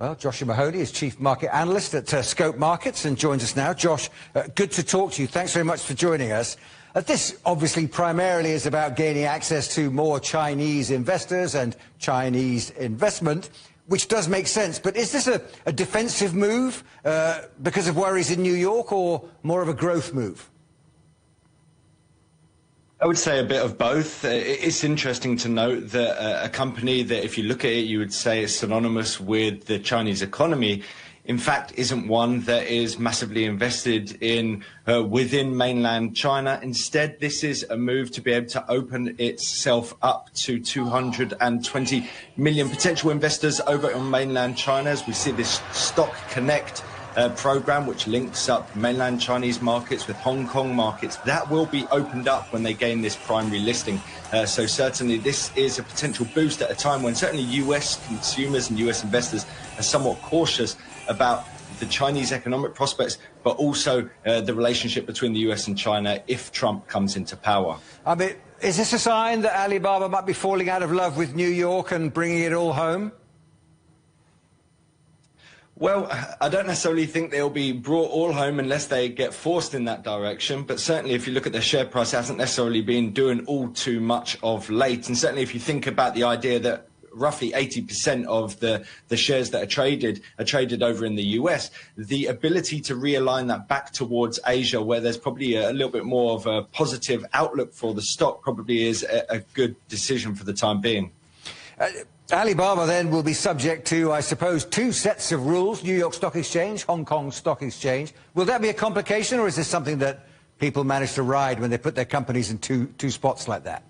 Well, Josh Mahony is Chief Market Analyst at Scope Markets and joins us now. Josh, good to talk to you. Thanks very much for joining us. This obviously primarily is about gaining access to more Chinese investors and Chinese investment, which does make sense. But is this a defensive move because of worries in New York, or more of a growth move? I would say a bit of both. It's interesting to note that a company that, if you look at it, you would say is synonymous with the Chinese economy, in fact, isn't one that is massively invested in within mainland China. Instead, this is a move to be able to open itself up to 220 million potential investors over on mainland China, as we see this Stock Connect program, which links up mainland Chinese markets with Hong Kong markets. That will be opened up when they gain this primary listing. So certainly this is a potential boost at a time when certainly US consumers and US investors are somewhat cautious about the Chinese economic prospects, but also the relationship between the US and China if Trump comes into power. I mean, is this a sign that Alibaba might be falling out of love with New York and bringing it all home? Well, I don't necessarily think they'll be brought all home unless they get forced in that direction. But certainly if you look at their share price, it hasn't necessarily been doing all too much of late. And certainly if you think about the idea that roughly 80% of the shares that are traded over in the US, the ability to realign that back towards Asia, where there's probably a little bit more of a positive outlook for the stock, probably is a good decision for the time being. Alibaba then will be subject to, I suppose, two sets of rules: New York Stock Exchange, Hong Kong Stock Exchange. Will that be a complication, or is this something that people manage to ride when they put their companies in two spots like that?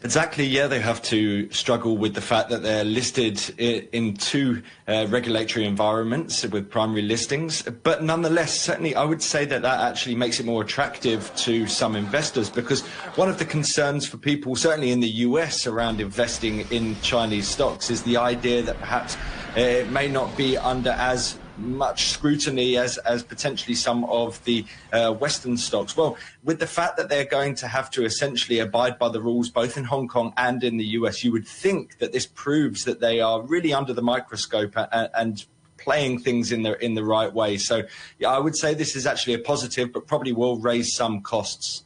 Exactly, yeah, they have to struggle with the fact that they're listed in two regulatory environments with primary listings. But nonetheless, certainly I would say that that actually makes it more attractive to some investors, because one of the concerns for people, certainly in the US, around investing in Chinese stocks is the idea that perhaps it may not be under as much scrutiny as potentially some of the Western stocks. Well, with the fact that they're going to have to essentially abide by the rules both in Hong Kong and in the US, you would think that this proves that they are really under the microscope and playing things in the right way. So yeah, I would say this is actually a positive, but probably will raise some costs.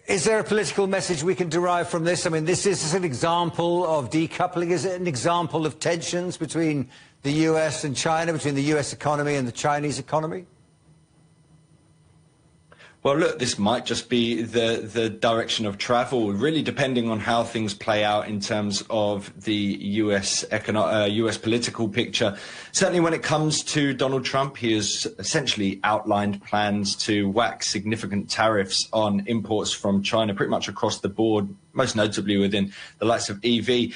Is there a political message we can derive from this? I mean, this is an example of decoupling. Is it an example of tensions between the US and China, between the US economy and the Chinese economy? Well, look, this might just be the direction of travel, really depending on how things play out in terms of the US political picture. Certainly when it comes to Donald Trump, he has essentially outlined plans to whack significant tariffs on imports from China pretty much across the board, most notably within the likes of EV.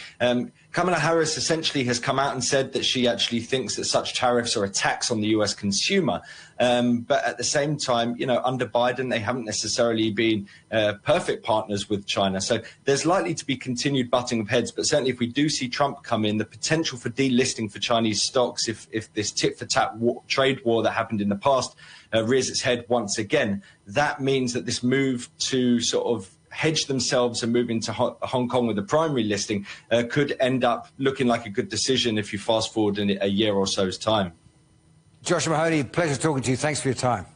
Kamala Harris essentially has come out and said that she actually thinks that such tariffs are a tax on the US consumer. But at the same time, you know, under Biden, they haven't necessarily been perfect partners with China. So there's likely to be continued butting of heads. But certainly if we do see Trump come in, the potential for delisting for Chinese stocks, if this tit-for-tat trade war that happened in the past rears its head once again, that means that this move to sort of hedge themselves and move into Hong Kong with a primary listing could end up looking like a good decision if you fast forward in a year or so's time. Josh Mahony, pleasure talking to you. Thanks for your time.